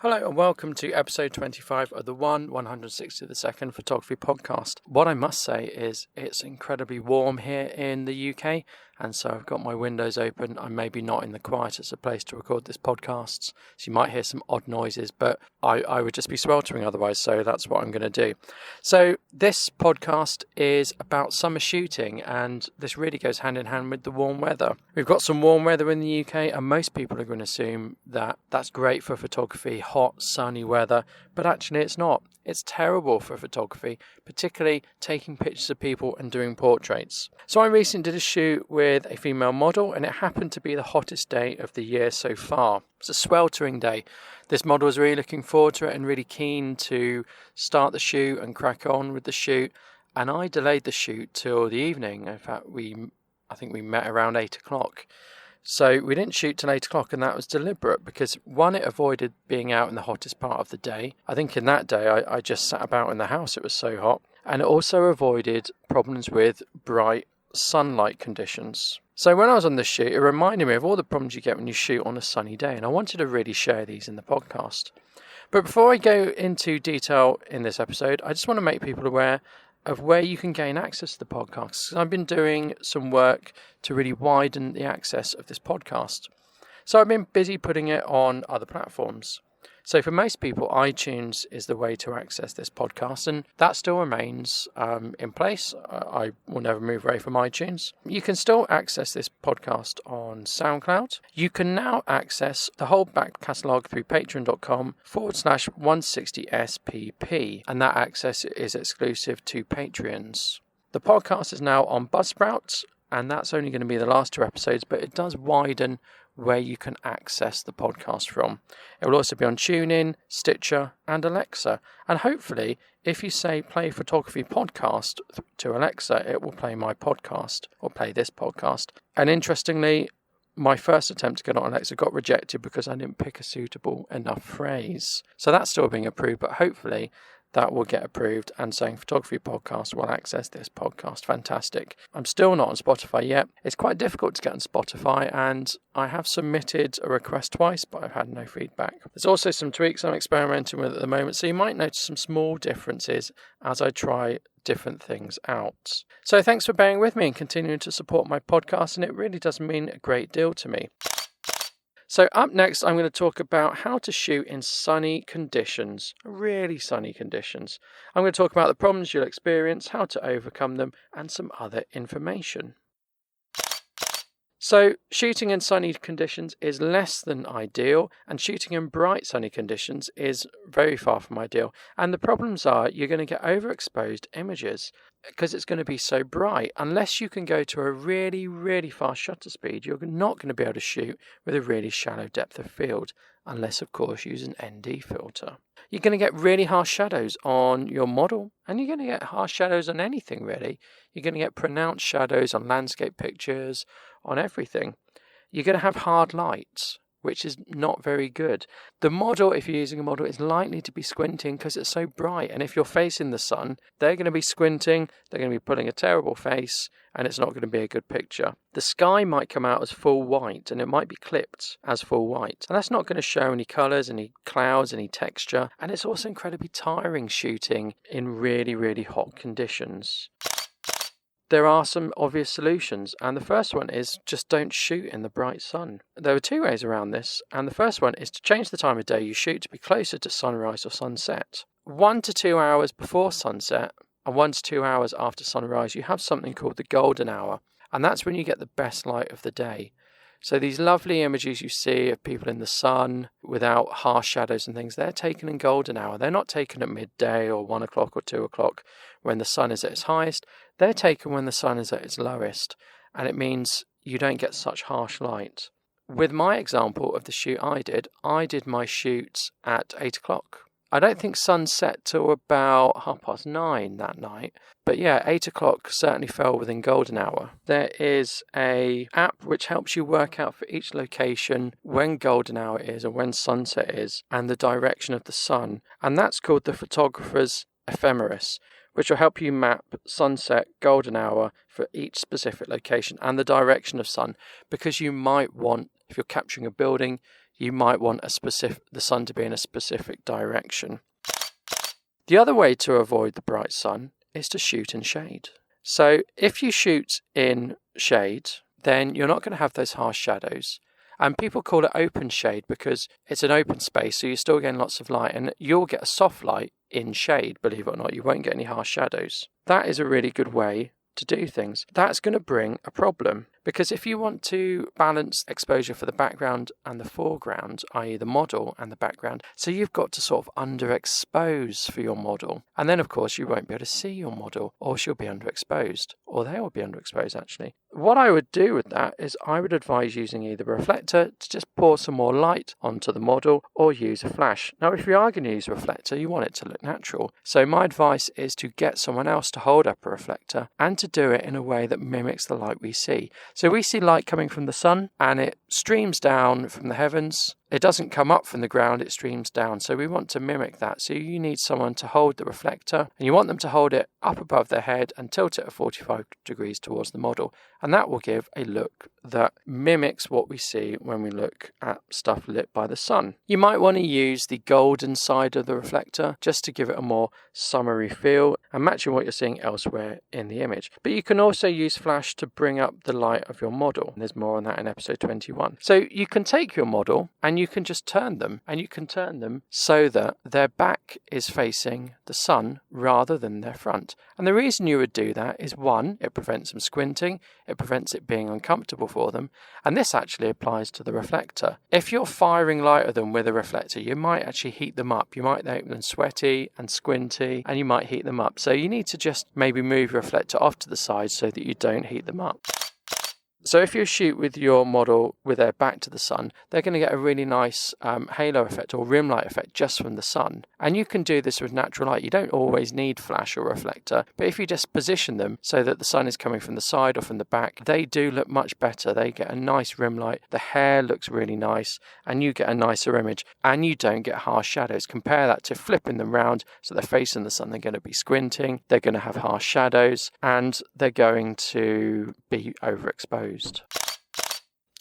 Hello and welcome to episode 25 of the 1/162nd Photography Podcast. What I must say is it's incredibly warm here in the UK, and so I've got my windows open. I'm maybe not in the quietest of place to record this podcast, so you might hear some odd noises, but I would just be sweltering otherwise, so that's what I'm going to do. So this podcast is about summer shooting, and this really goes hand in hand with the warm weather. We've got some warm weather in the UK, and most people are going to assume that that's great for photography, hot, sunny weather, but actually it's not. It's terrible for photography, particularly taking pictures of people and doing portraits. So I recently did a shoot with a female model, and it happened to be the hottest day of the year so far. It was a sweltering day. This model was really looking forward to it and really keen to start the shoot and crack on with the shoot, and I delayed the shoot till the evening. In fact, I think we met around 8 o'clock. So we didn't shoot till 8 o'clock, and that was deliberate because, one, it avoided being out in the hottest part of the day. I think in that day I just sat about in the house, it was so hot. And it also avoided problems with bright sunlight conditions. So when I was on this shoot, it reminded me of all the problems you get when you shoot on a sunny day, and I wanted to really share these in the podcast. But before I go into detail in this episode, I just want to make people aware of where you can gain access to the podcast. I've been doing some work to really widen the access of this podcast. So I've been busy putting it on other platforms. So for most people, iTunes is the way to access this podcast, and that still remains in place. I will never move away from iTunes. You can still access this podcast on SoundCloud. You can now access the whole back catalogue through patreon.com/160SPP, and that access is exclusive to Patreons. The podcast is now on Buzzsprout, and that's only going to be the last 2 episodes, but it does widen where you can access the podcast from. It will also be on TuneIn, Stitcher, and Alexa. And hopefully, if you say play photography podcast to Alexa, it will play my podcast or play this podcast. And interestingly, my first attempt to get on Alexa got rejected because I didn't pick a suitable enough phrase. So that's still being approved, but hopefully that will get approved, and saying photography podcast will access this podcast. Fantastic. I'm still not on Spotify yet. It's quite difficult to get on Spotify, and I have submitted a request twice, but I've had no feedback. There's also some tweaks I'm experimenting with at the moment, so you might notice some small differences as I try different things out. So thanks for bearing with me and continuing to support my podcast, and it really does mean a great deal to me. So up next, I'm going to talk about how to shoot in sunny conditions, really sunny conditions. I'm going to talk about the problems you'll experience, how to overcome them, and some other information. So shooting in sunny conditions is less than ideal, and shooting in bright sunny conditions is very far from ideal. And the problems are you're going to get overexposed images because it's going to be so bright. Unless you can go to a really, really fast shutter speed, you're not going to be able to shoot with a really shallow depth of field, unless, of course, you use an ND filter. You're going to get really harsh shadows on your model, and you're going to get harsh shadows on anything, really. You're going to get pronounced shadows on landscape pictures, on everything. You're going to have hard lights, which is not very good. The model, if you're using a model, is likely to be squinting because it's so bright. And if you're facing the sun, they're going to be squinting, they're going to be putting a terrible face, and it's not going to be a good picture. The sky might come out as full white, and it might be clipped as full white. And that's not going to show any colours, any clouds, any texture. And it's also incredibly tiring shooting in really, really hot conditions. There are some obvious solutions, and the first one is just don't shoot in the bright sun. There are 2 ways around this, and the first one is to change the time of day you shoot to be closer to sunrise or sunset. 1 to 2 hours before sunset and 1 to 2 hours after sunrise, you have something called the golden hour, and that's when you get the best light of the day. So these lovely images you see of people in the sun without harsh shadows and things, they're taken in golden hour. They're not taken at midday or 1 o'clock or 2 o'clock when the sun is at its highest. They're taken when the sun is at its lowest, and it means you don't get such harsh light. With my example of the shoot I did my shoots at 8 o'clock. I don't think sun set till about 9:30 that night. But yeah, 8 o'clock certainly fell within golden hour. There is a app which helps you work out for each location when golden hour is and when sunset is and the direction of the sun. And that's called the Photographer's Ephemeris, which will help you map sunset, golden hour for each specific location and the direction of sun, because you might want, if you're capturing a building, you might want the sun to be in a specific direction. The other way to avoid the bright sun is to shoot in shade. So if you shoot in shade, then you're not going to have those harsh shadows. And people call it open shade because it's an open space, so you're still getting lots of light, and you'll get a soft light in shade, believe it or not. You won't get any harsh shadows. That is a really good way to do things. That's going to bring a problem, because if you want to balance exposure for the background and the foreground, i.e. the model and the background, so you've got to sort of underexpose for your model. And then of course you won't be able to see your model, or she'll be underexposed, or they will be underexposed actually. What I would do with that is I would advise using either a reflector to just pour some more light onto the model, or use a flash. Now if you are going to use a reflector, you want it to look natural. So my advice is to get someone else to hold up a reflector and to do it in a way that mimics the light we see. So we see light coming from the sun and it streams down from the heavens. It doesn't come up from the ground, it streams down. So we want to mimic that. So you need someone to hold the reflector, and you want them to hold it up above their head and tilt it at 45 degrees towards the model. And that will give a look that mimics what we see when we look at stuff lit by the sun. You might want to use the golden side of the reflector just to give it a more summery feel and matching what you're seeing elsewhere in the image. But you can also use flash to bring up the light of your model. There's more on that in episode 21. So you can take your model and you can just turn them, and you can turn them so that their back is facing the sun rather than their front. And the reason you would do that is, one, it prevents them squinting, it prevents it being uncomfortable for them, and this actually applies to the reflector. If you're firing light at them with a reflector, you might actually heat them up. You might make them sweaty and squinty, and you might heat them up. So you need to just maybe move your reflector off to the side so that you don't heat them up. So if you shoot with your model with their back to the sun, they're going to get a really nice halo effect or rim light effect just from the sun. And you can do this with natural light. You don't always need flash or reflector, but if you just position them so that the sun is coming from the side or from the back, they do look much better. They get a nice rim light, the hair looks really nice, and you get a nicer image, and you don't get harsh shadows. Compare that to flipping them round so they're facing the sun. They're going to be squinting, they're going to have harsh shadows, and they're going to be overexposed.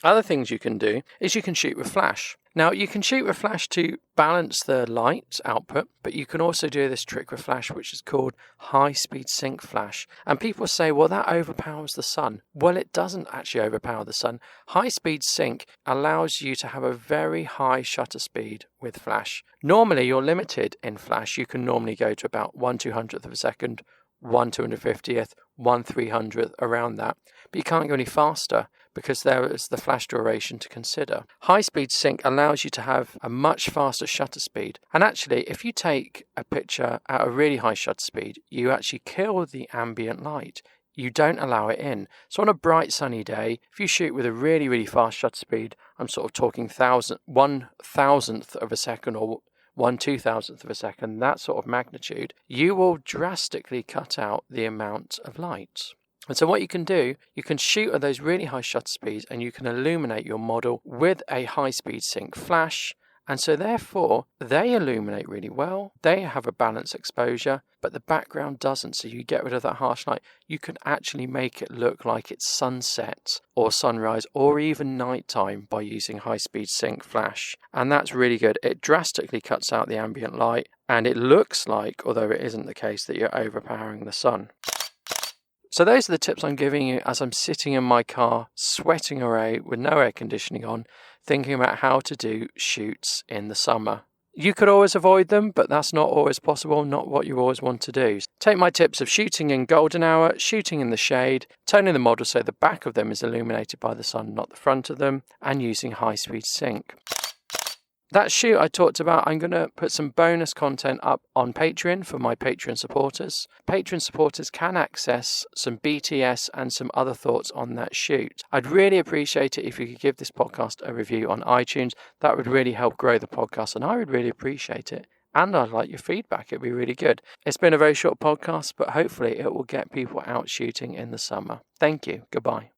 Other things you can do is you can shoot with flash. Now you can shoot with flash to balance the light output, but you can also do this trick with flash which is called high-speed sync flash. And people say, well, that overpowers the sun. Well, it doesn't actually overpower the sun. High-speed sync allows you to have a very high shutter speed with flash. Normally you're limited in flash. You can normally go to about 1/200th of a second, 1/250th, 1/300th, around that. But you can't go any faster because there is the flash duration to consider. High-speed sync allows you to have a much faster shutter speed. And actually, if you take a picture at a really high shutter speed, you actually kill the ambient light. You don't allow it in. So on a bright sunny day, if you shoot with a really, really fast shutter speed, I'm sort of talking 1/1000th of a second or 1/2000th of a second, that sort of magnitude, you will drastically cut out the amount of light. And so what you can do, you can shoot at those really high shutter speeds and you can illuminate your model with a high-speed sync flash. And so therefore, they illuminate really well, they have a balanced exposure, but the background doesn't, so you get rid of that harsh light. You can actually make it look like it's sunset or sunrise or even nighttime by using high-speed sync flash. And that's really good. It drastically cuts out the ambient light, and it looks like, although it isn't the case, that you're overpowering the sun. So those are the tips I'm giving you as I'm sitting in my car, sweating away with no air conditioning on, thinking about how to do shoots in the summer. You could always avoid them, but that's not always possible, not what you always want to do. Take my tips of shooting in golden hour, shooting in the shade, turning the model so the back of them is illuminated by the sun, not the front of them, and using high-speed sync. That shoot I talked about, I'm going to put some bonus content up on Patreon for my Patreon supporters. Patreon supporters can access some BTS and some other thoughts on that shoot. I'd really appreciate it if you could give this podcast a review on iTunes. That would really help grow the podcast, and I would really appreciate it. And I'd like your feedback. It'd be really good. It's been a very short podcast, but hopefully it will get people out shooting in the summer. Thank you. Goodbye.